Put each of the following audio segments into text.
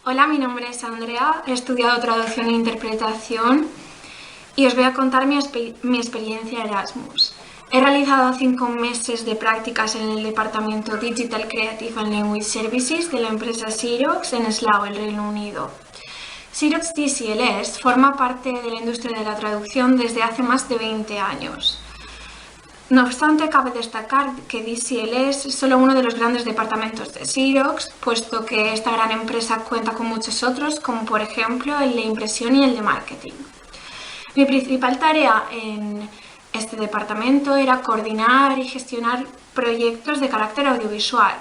Hola, mi nombre es Andrea, he estudiado traducción e interpretación y os voy a contar mi experiencia Erasmus. He realizado 5 meses de prácticas en el departamento Digital Creative and Language Services de la empresa Xerox en Slough, el Reino Unido. Xerox DCLS forma parte de la industria de la traducción desde hace más de 20 años. No obstante, cabe destacar que DCLS es solo uno de los grandes departamentos de Xerox, puesto que esta gran empresa cuenta con muchos otros, como por ejemplo el de impresión y el de marketing. Mi principal tarea en este departamento era coordinar y gestionar proyectos de carácter audiovisual.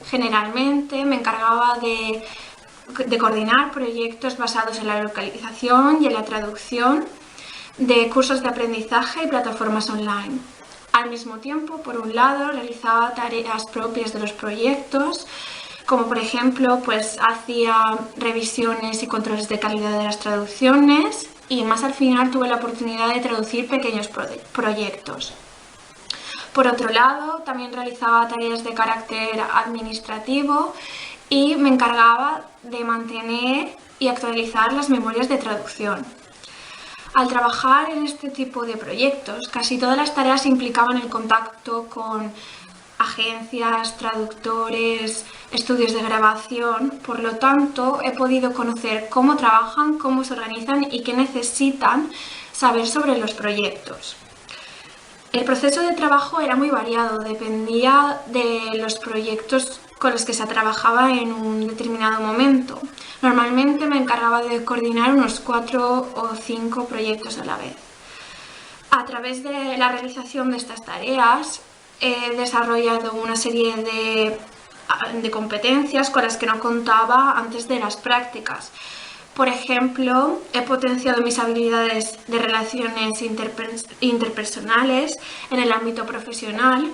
Generalmente me encargaba de coordinar proyectos basados en la localización y en la traducción de cursos de aprendizaje y plataformas online. Al mismo tiempo, por un lado, realizaba tareas propias de los proyectos, como por ejemplo, hacía revisiones y controles de calidad de las traducciones y más al final tuve la oportunidad de traducir pequeños proyectos. Por otro lado, también realizaba tareas de carácter administrativo y me encargaba de mantener y actualizar las memorias de traducción. Al trabajar en este tipo de proyectos, casi todas las tareas implicaban el contacto con agencias, traductores, estudios de grabación. Por lo tanto, he podido conocer cómo trabajan, cómo se organizan y qué necesitan saber sobre los proyectos. El proceso de trabajo era muy variado, dependía de los proyectos con los que se trabajaba en un determinado momento. Normalmente me encargaba de coordinar unos 4 o 5 proyectos a la vez. A través de la realización de estas tareas he desarrollado una serie de competencias con las que no contaba antes de las prácticas. Por ejemplo, he potenciado mis habilidades de relaciones interpersonales en el ámbito profesional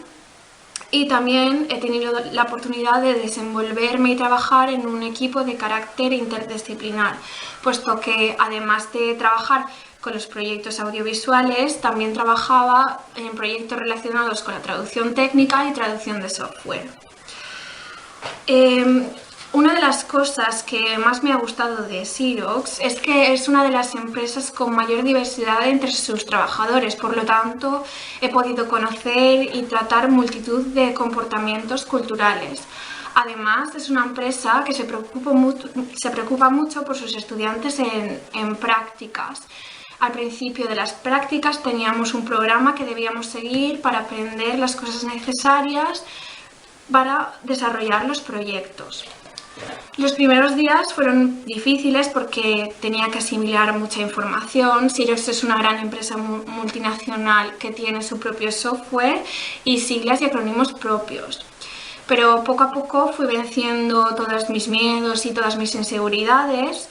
y también he tenido la oportunidad de desenvolverme y trabajar en un equipo de carácter interdisciplinar, puesto que además de trabajar con los proyectos audiovisuales, también trabajaba en proyectos relacionados con la traducción técnica y traducción de software. Una de las cosas que más me ha gustado de Xerox es que es una de las empresas con mayor diversidad entre sus trabajadores, por lo tanto he podido conocer y tratar multitud de comportamientos culturales. Además, es una empresa que se preocupa mucho por sus estudiantes en prácticas. Al principio de las prácticas teníamos un programa que debíamos seguir para aprender las cosas necesarias para desarrollar los proyectos. Los primeros días fueron difíciles porque tenía que asimilar mucha información. Xerox es una gran empresa multinacional que tiene su propio software y siglas y acrónimos propios. Pero poco a poco fui venciendo todos mis miedos y todas mis inseguridades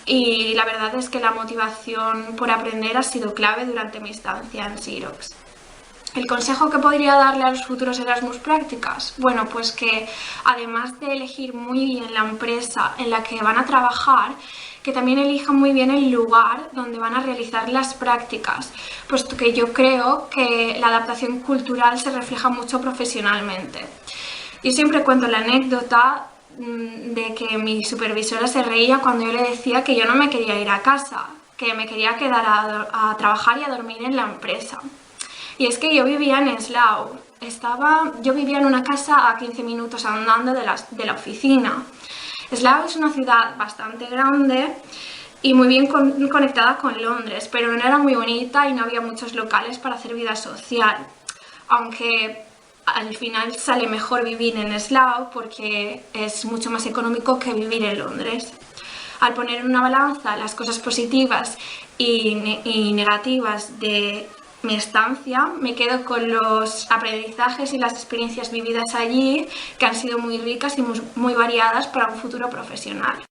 y la verdad es que la motivación por aprender ha sido clave durante mi estancia en Xerox. ¿El consejo que podría darle a los futuros Erasmus prácticas? Bueno, pues que además de elegir muy bien la empresa en la que van a trabajar, que también elijan muy bien el lugar donde van a realizar las prácticas, puesto que yo creo que la adaptación cultural se refleja mucho profesionalmente. Yo siempre cuento la anécdota de que mi supervisora se reía cuando yo le decía que yo no me quería ir a casa, que me quería quedar a trabajar y a dormir en la empresa. Y es que yo vivía en Slough, yo vivía en una casa a 15 minutos andando de la oficina. Slough es una ciudad bastante grande y muy bien conectada con Londres, pero no era muy bonita y no había muchos locales para hacer vida social. Aunque al final sale mejor vivir en Slough porque es mucho más económico que vivir en Londres. Al poner en una balanza las cosas positivas y negativas de mi estancia, me quedo con los aprendizajes y las experiencias vividas allí, que han sido muy ricas y muy variadas para un futuro profesional.